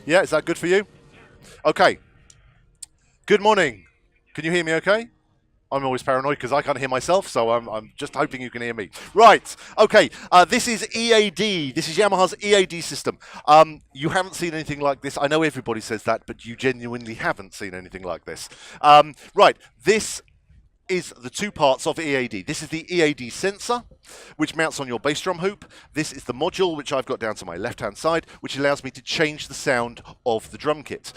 Yeah, is that good for you? Okay. Good morning. Can you hear me okay? I'm always paranoid because I can't hear myself, so I'm just hoping you can hear me. Right, okay, this is EAD. This is Yamaha's EAD system. You haven't seen anything like this. I know everybody says that, but you genuinely haven't seen anything like this. Right, this is the two parts of EAD. This is the EAD sensor, which mounts on your bass drum hoop. This is the module, which I've got down to my left-hand side, which allows me to change the sound of the drum kit.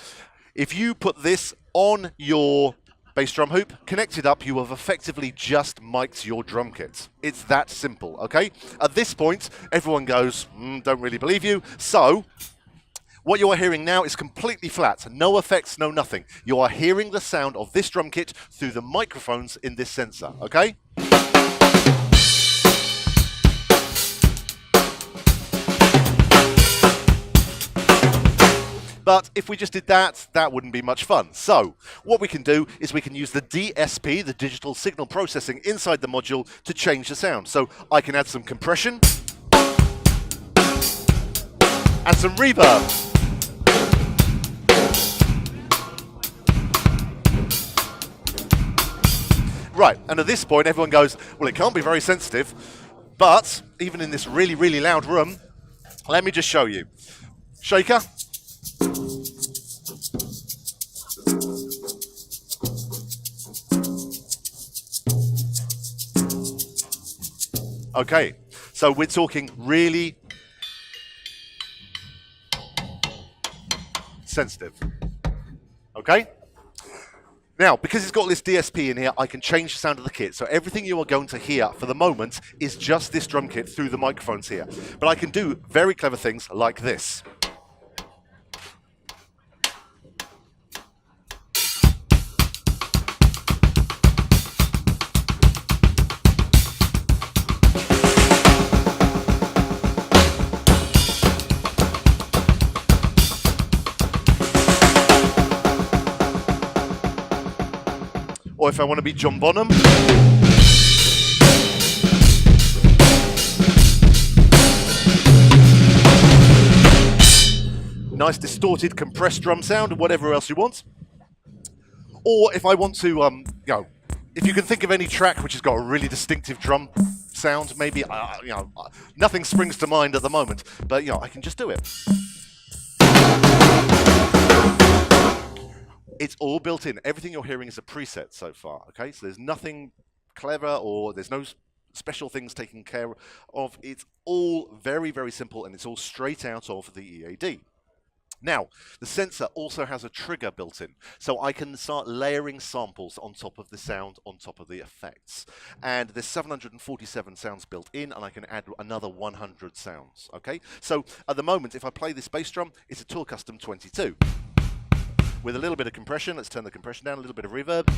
If you put this on your bass drum hoop, connect it up, you have effectively just mic'd your drum kit. It's that simple, okay? At this point, everyone goes, don't really believe you. So, what you are hearing now is completely flat. No effects, no nothing. You are hearing the sound of this drum kit through the microphones in this sensor, okay? But if we just did that, that wouldn't be much fun. So what we can do is we can use the DSP, the digital signal processing inside the module, to change the sound. So I can add some compression and some reverb. Right, and at this point everyone goes, well, it can't be very sensitive, but even in this really, really loud room, let me just show you. Shaker. Okay, so we're talking really sensitive. Okay? Now, because it's got this DSP in here, I can change the sound of the kit. So everything you are going to hear for the moment is just this drum kit through the microphones here. But I can do very clever things like this. Or if I want to be John Bonham. Nice distorted compressed drum sound, or whatever else you want. Or if I want to, if you can think of any track which has got a really distinctive drum sound, maybe, nothing springs to mind at the moment, but, I can just do it. It's all built in. Everything you're hearing is a preset so far, okay? So there's nothing clever or there's no special things taken care of. It's all very, very simple and it's all straight out of the EAD. Now, the sensor also has a trigger built in, so I can start layering samples on top of the sound, on top of the effects. And there's 747 sounds built in, and I can add another 100 sounds, okay? So at the moment, if I play this bass drum, it's a Tour Custom 22. With a little bit of compression, let's turn the compression down, a little bit of reverb,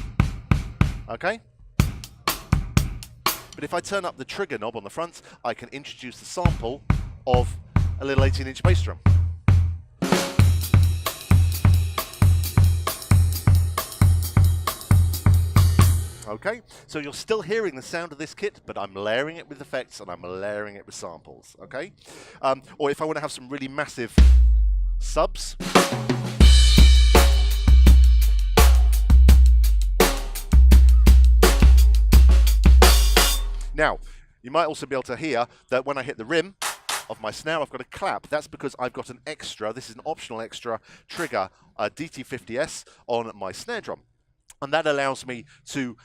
okay? But if I turn up the trigger knob on the front, I can introduce the sample of a little 18-inch bass drum. Okay, so you're still hearing the sound of this kit, but I'm layering it with effects and I'm layering it with samples, okay? Or if I want to have some really massive subs, now, you might also be able to hear that when I hit the rim of my snare, I've got a clap. That's because I've got an extra, this is an optional extra trigger, a DT50S on my snare drum. And that allows me to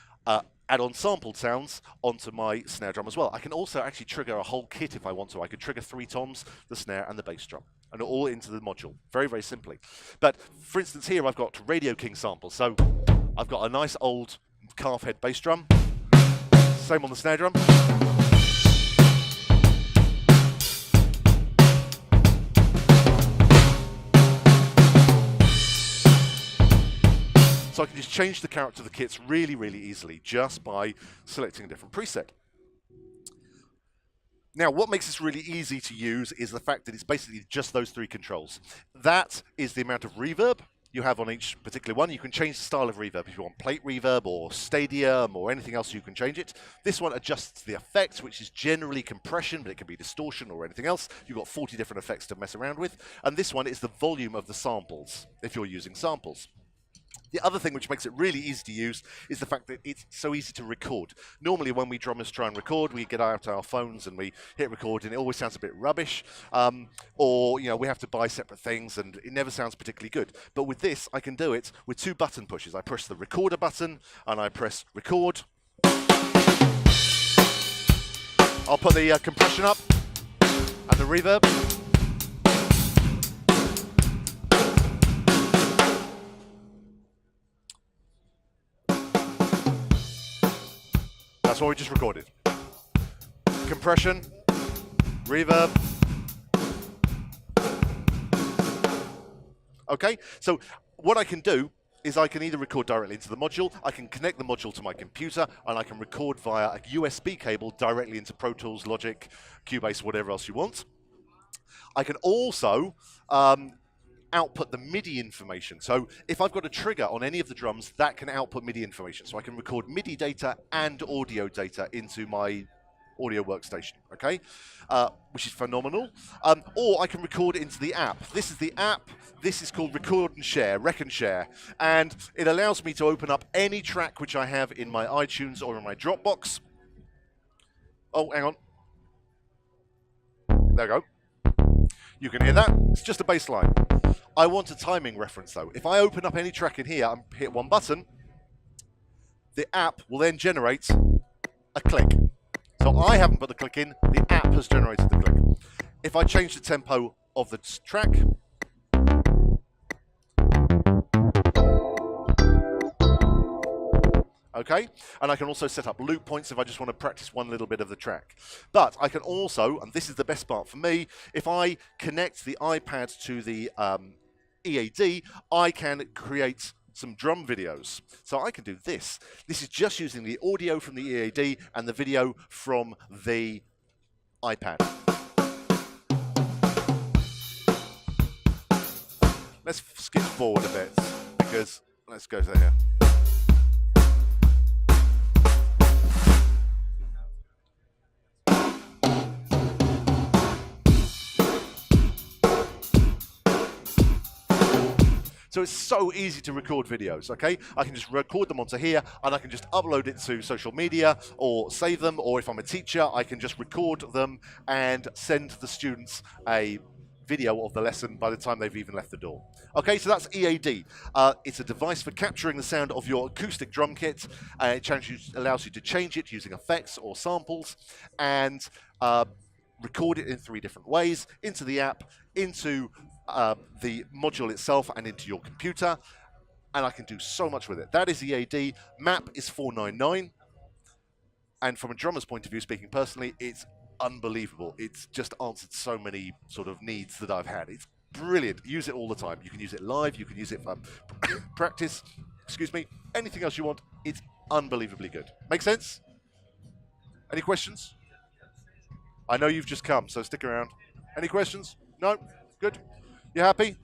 add on sampled sounds onto my snare drum as well. I can also actually trigger a whole kit if I want to. I could trigger 3 toms, the snare and the bass drum, and all into the module, very, very simply. But for instance here, I've got Radio King samples. So I've got a nice old calf head bass drum, same on the snare drum. So I can just change the character of the kits really, really easily just by selecting a different preset. Now, what makes this really easy to use is the fact that it's basically just those 3 controls. That is the amount of reverb, you have on each particular one. You can change the style of reverb. If you want plate reverb or stadium or anything else, you can change it. This one adjusts the effects, which is generally compression, but it can be distortion or anything else. You've got 40 different effects to mess around with. And this one is the volume of the samples, if you're using samples. The other thing which makes it really easy to use is the fact that it's so easy to record. Normally when we drummers try and record, we get out our phones and we hit record and it always sounds a bit rubbish. Or we have to buy separate things and it never sounds particularly good. But with this, I can do it with 2 button pushes. I press the recorder button and I press record. I'll put the compression up and the reverb. That's what we just recorded. Compression, reverb. Okay, so what I can do is I can either record directly into the module, I can connect the module to my computer, and I can record via a USB cable directly into Pro Tools, Logic, Cubase, whatever else you want. I can also output the MIDI information. So if I've got a trigger on any of the drums, that can output MIDI information. So I can record MIDI data and audio data into my audio workstation, okay? Which is phenomenal. Or I can record it into the app. This is the app. This is called Record and Share, Rec and Share. And it allows me to open up any track which I have in my iTunes or in my Dropbox. Oh, hang on. There we go. You can hear that. It's just a bass line. I want a timing reference though. If I open up any track in here and hit one button, the app will then generate a click. So I haven't put the click in, the app has generated the click. If I change the tempo of the track, okay, and I can also set up loop points if I just want to practice one little bit of the track. But I can also, and this is the best part for me, if I connect the iPad to the EAD, I can create some drum videos. So I can do this. This is just using the audio from the EAD and the video from the iPad. Let's skip forward a bit because let's go to here. So it's so easy to record videos, okay? I can just record them onto here and I can just upload it to social media or save them, or if I'm a teacher, I can just record them and send the students a video of the lesson by the time they've even left the door. Okay, so that's EAD. It's a device for capturing the sound of your acoustic drum kit. It allows you to change it using effects or samples and record it in 3 different ways, into the app, into the module itself and into your computer, and I can do so much with it. That is EAD. MAP is $499, and from a drummer's point of view, speaking personally, it's unbelievable. It's just answered so many sort of needs that I've had. It's brilliant. Use it all the time. You can use it live, you can use it for practice, excuse me, anything else you want. It's unbelievably good. Make sense? Any questions? I know you've just come, so stick around. Any questions? No? Good? You happy?